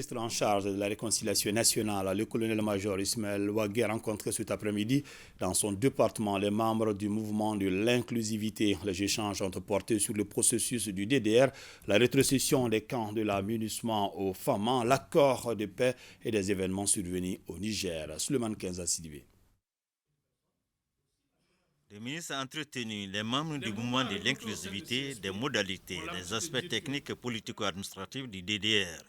ministre en charge de la réconciliation nationale, le colonel-major Ismaël Ouagui, a rencontré cet après-midi dans son département les membres du mouvement de l'inclusivité. Les échanges ont porté sur le processus du DDR, la rétrocession des camps de la MINUSMA au FAMA, l'accord de paix et des événements survenus au Niger. Suleiman Kenza Sidibé. Le ministre a entretenu les membres du mouvement de l'inclusivité, des modalités, des aspects techniques et politico-administratifs du DDR.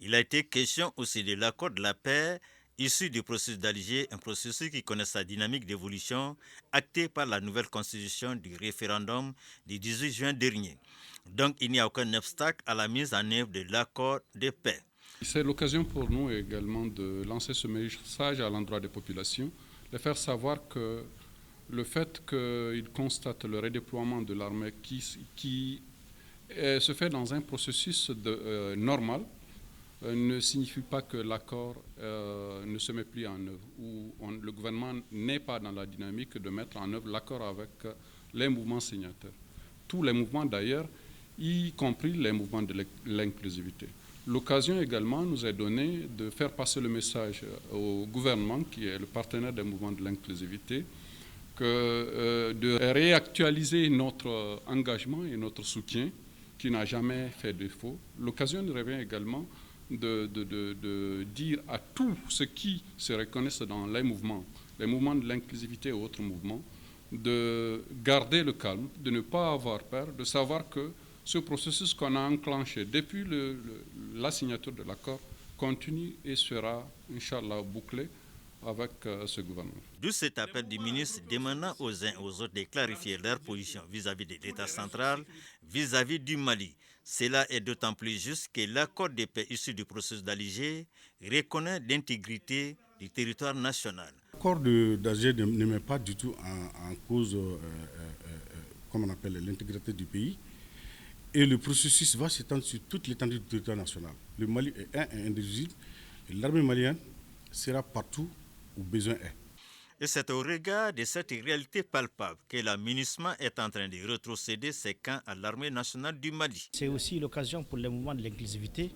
Il a été question aussi de l'accord de la paix issu du processus d'Alger, un processus qui connaît sa dynamique d'évolution, acté par la nouvelle constitution du référendum du 18 juin dernier. Donc il n'y a aucun obstacle à la mise en œuvre de l'accord de paix. C'est l'occasion pour nous également de lancer ce message à l'endroit des populations, de faire savoir que le fait qu'ils constatent le redéploiement de l'armée qui se fait dans un processus normal ne signifie pas que l'accord ne se met plus en œuvre, ou le gouvernement n'est pas dans la dynamique de mettre en œuvre l'accord avec les mouvements signataires. Tous les mouvements d'ailleurs, y compris les mouvements de l'inclusivité. L'occasion également nous est donnée de faire passer le message au gouvernement, qui est le partenaire des mouvements de l'inclusivité, de réactualiser notre engagement et notre soutien qui n'a jamais fait défaut. L'occasion nous revient également de dire à tous ceux qui se reconnaissent dans les mouvements de l'inclusivité et autres mouvements, de garder le calme, de ne pas avoir peur, de savoir que ce processus qu'on a enclenché depuis la signature de l'accord continue et sera, Inch'Allah, bouclé avec ce gouvernement. D'où cet appel du ministre demandant aux uns et aux autres de clarifier leur position vis-à-vis de l'État central, vis-à-vis du Mali. Cela est d'autant plus juste que l'accord de paix issu du processus d'Alger reconnaît l'intégrité du territoire national. L'accord d'Alger ne met pas du tout en cause, comme on appelle, l'intégrité du pays. Et le processus va s'étendre sur toute l'étendue du territoire national. Le Mali est un et indivisible. Et l'armée malienne sera partout où besoin est. Et c'est au regard de cette réalité palpable que la MINUSMA est en train de rétrocéder ses camps à l'armée nationale du Mali. C'est aussi l'occasion pour le mouvement de l'inclusivité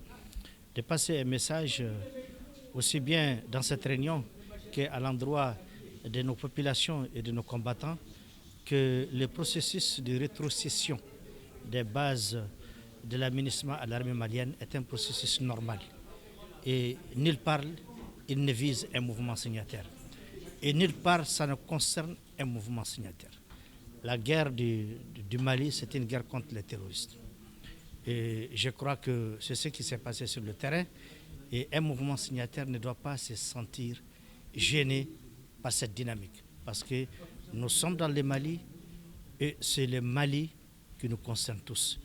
de passer un message aussi bien dans cette réunion qu'à l'endroit de nos populations et de nos combattants, que le processus de rétrocession des bases de la MINUSMA à l'armée malienne est un processus normal. Et nulle part, il ne vise un mouvement signataire. Et nulle part, ça ne concerne un mouvement signataire. La guerre du Mali, c'est une guerre contre les terroristes. Et je crois que c'est ce qui s'est passé sur le terrain. Et un mouvement signataire ne doit pas se sentir gêné par cette dynamique. Parce que nous sommes dans le Mali et c'est le Mali qui nous concerne tous.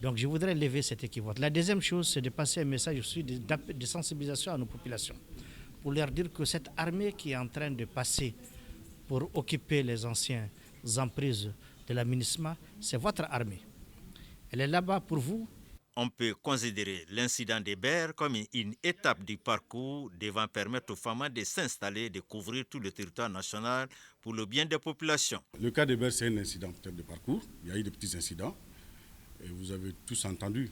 Donc je voudrais lever cet équivoque. La deuxième chose, c'est de passer un message aussi de sensibilisation à nos populations, pour leur dire que cette armée qui est en train de passer pour occuper les anciennes emprises de la MINUSMA, c'est votre armée. Elle est là-bas pour vous. On peut considérer l'incident des Bers comme une étape du parcours devant permettre aux femmes de s'installer, de couvrir tout le territoire national pour le bien des populations. Le cas des Bers, c'est un incident peut-être de parcours. Il y a eu des petits incidents. Et vous avez tous entendu,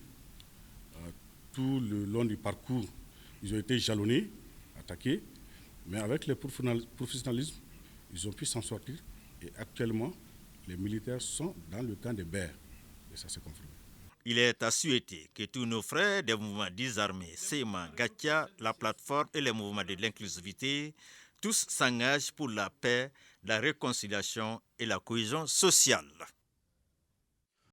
tout le long du parcours, ils ont été jalonnés, attaqués. Mais avec le professionnalisme, ils ont pu s'en sortir. Et actuellement, les militaires sont dans le camp des Bers. Et ça s'est confirmé. Il est à souhaiter que tous nos frères des mouvements désarmés, SEMA, Gatia, la plateforme et les mouvements de l'inclusivité, tous s'engagent pour la paix, la réconciliation et la cohésion sociale.